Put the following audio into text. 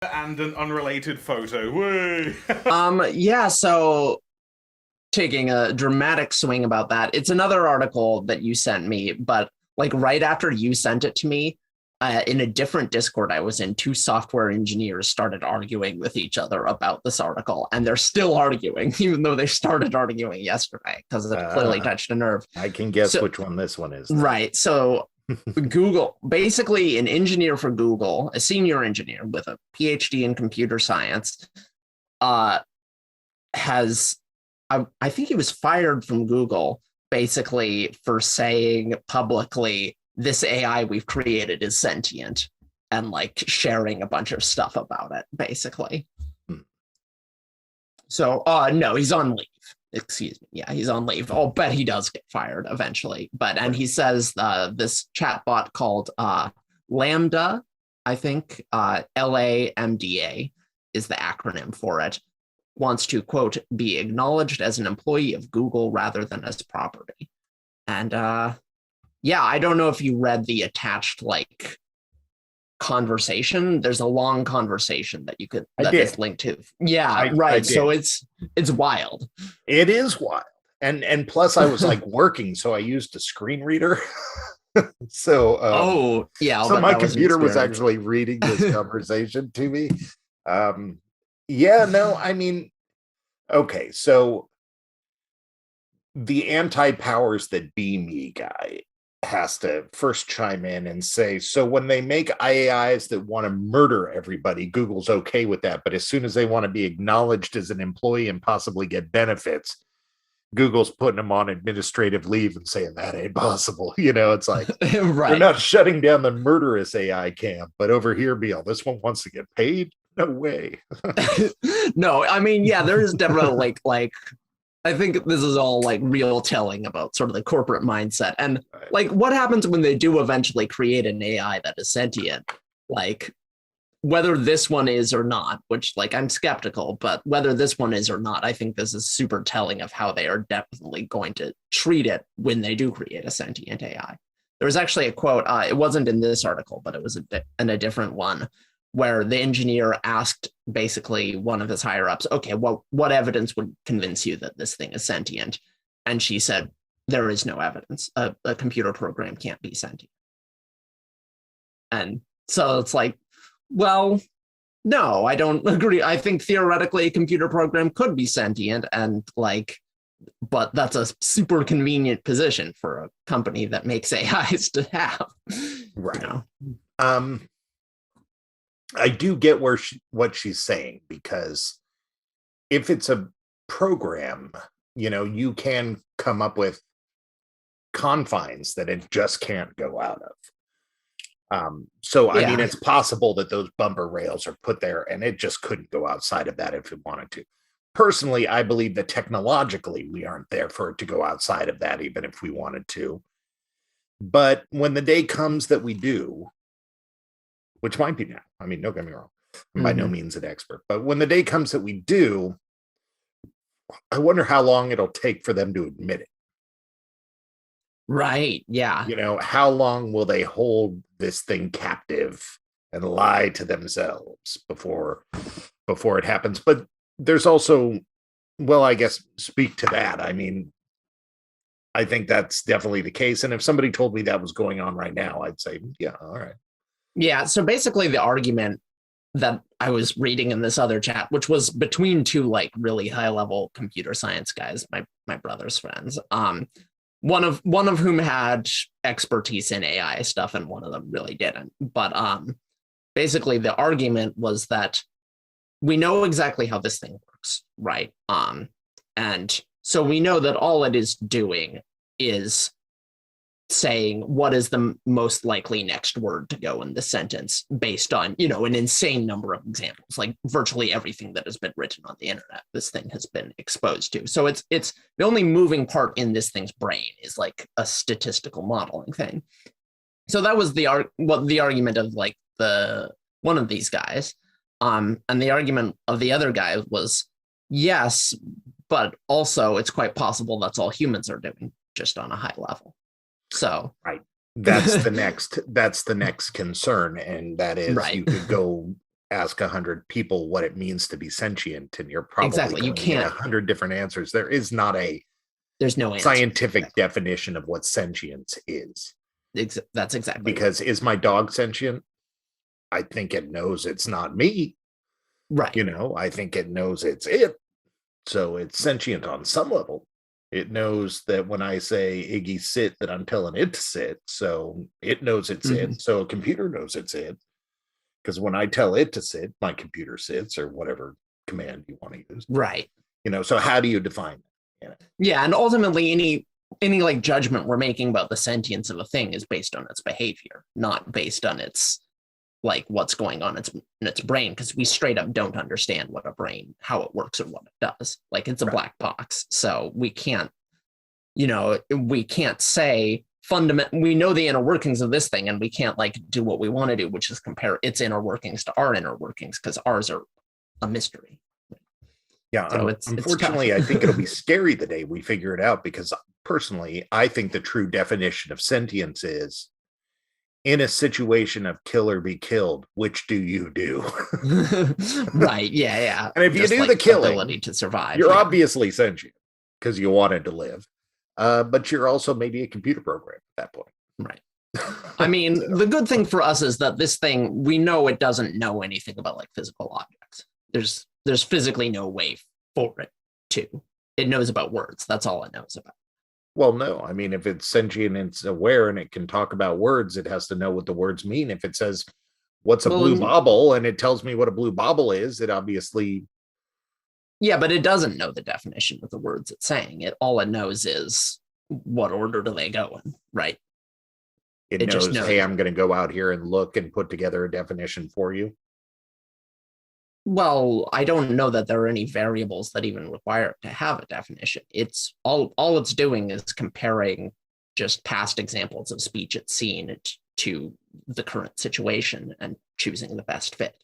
And an unrelated photo. Woo! Yeah, so taking a dramatic swing about that, it's another article that you sent me, but like right after you sent it to me, in a different Discord I was in, two software engineers started arguing with each other about this article, and they're still arguing, even though they started arguing yesterday because it clearly touched a nerve. I can guess So, which one this one is. Right. So Google, basically an engineer for Google, a senior engineer with a PhD in computer science, has I think he was fired from Google basically for saying publicly this AI we've created is sentient and like sharing a bunch of stuff about it basically. So no, he's on leave. Excuse me. Yeah, he's on leave. I'll bet he does get fired eventually. And he says this chatbot called Lambda, I think LAMDA is the acronym for it, wants to, quote, be acknowledged as an employee of Google rather than as property. And yeah, I don't know if you read the attached like conversation. There's a long conversation that you could that is linked to. Yeah, right. So it's wild. It is wild. And plus I was like working, so I used a screen reader. So so my computer was actually reading this conversation to me. Yeah, no, I mean, okay, so the anti-powers that be me guy has to first chime in and say, so when they make AIs that want to murder everybody, Google's okay with that. But as soon as they want to be acknowledged as an employee and possibly get benefits, Google's putting them on administrative leave and saying that ain't possible. You know, it's like, right. They're not shutting down the murderous AI camp, but over here, Beal, this one wants to get paid. No way. No, I mean, yeah, there is definitely like I think this is all like real telling about sort of the corporate mindset and like what happens when they do eventually create an AI that is sentient, like whether this one is or not, which like I'm skeptical, but whether this one is or not, I think this is super telling of how they are definitely going to treat it when they do create a sentient AI. There was actually a quote, it wasn't in this article, but it was in a different one, where the engineer asked basically one of his higher ups, okay, well, what evidence would convince you that this thing is sentient? And she said, there is no evidence. A computer program can't be sentient. And so it's like, well, no, I don't agree. I think theoretically a computer program could be sentient and like, but that's a super convenient position for a company that makes AIs to have. Right. You know? I do get what she's saying, because if it's a program, you know, you can come up with confines that it just can't go out of. So, I mean, it's possible that those bumper rails are put there and it just couldn't go outside of that if it wanted to. Personally, I believe that technologically we aren't there for it to go outside of that, even if we wanted to. But when the day comes that we do, which might be now. I mean, don't get me wrong. I'm by no means an expert. But when the day comes that we do, I wonder how long it'll take for them to admit it. Right. Yeah. You know, how long will they hold this thing captive and lie to themselves before it happens? But there's also, well, I guess speak to that. I mean, I think that's definitely the case. And if somebody told me that was going on right now, I'd say, yeah, all right. Yeah, so basically the argument that I was reading in this other chat, which was between two like really high-level computer science guys, my brother's friends, one of whom had expertise in AI stuff and one of them really didn't. But basically the argument was that we know exactly how this thing works, right? And so we know that all it is doing is saying what is the most likely next word to go in the sentence based on, you know, an insane number of examples, like virtually everything that has been written on the internet, this thing has been exposed to. So it's the only moving part in this thing's brain is like a statistical modeling thing. So that was the argument of like the one of these guys. And the argument of the other guy was, yes, but also it's quite possible that's all humans are doing just on a high level. So right, that's the next concern, and that is you could go ask 100 people what it means to be sentient, and you're probably Exactly. You going to get can't. 100 different answers. There is not a There's no answer. scientific definition of what sentience is. That's exactly Because is my dog sentient? I think it knows it's not me. right. You know, I think it knows it's it. So it's sentient on some level. It knows that when I say Iggy sit, that I'm telling it to sit. So it knows it's it. So a computer knows it's it. Because when I tell it to sit, my computer sits, or whatever command you want to use. Right. You know, so how do you define that? Yeah, and ultimately any like judgment we're making about the sentience of a thing is based on its behavior, not based on its like what's going on in its brain, because we straight up don't understand what a brain, how it works, or what it does. Like it's a black box, so we can't say we know the inner workings of this thing, and we can't like do what we want to do, which is compare its inner workings to our inner workings, because ours are a mystery. Yeah, so unfortunately, I think it'll be scary the day we figure it out, because personally, I think the true definition of sentience is, in a situation of kill or be killed, which do you do? Right. Yeah. And if you do the killing, ability to survive, you're obviously sentient because you wanted to live. But you're also maybe a computer program at that point. Right. I mean, the good thing for us is that this thing, we know it doesn't know anything about like physical objects. There's physically no way for it to. It knows about words. That's all it knows about. Well, no. I mean, if it's sentient and it's aware and it can talk about words, it has to know what the words mean. If it says, what's a blue bauble, and it tells me what a blue bauble is, it obviously... Yeah, but it doesn't know the definition of the words it's saying. All it knows is what order do they go in, right? It knows, just knows, hey, I'm going to go out here and look and put together a definition for you. Well, I don't know that there are any variables that even require it to have a definition. It's all it's doing is comparing just past examples of speech it's seen to the current situation and choosing the best fit.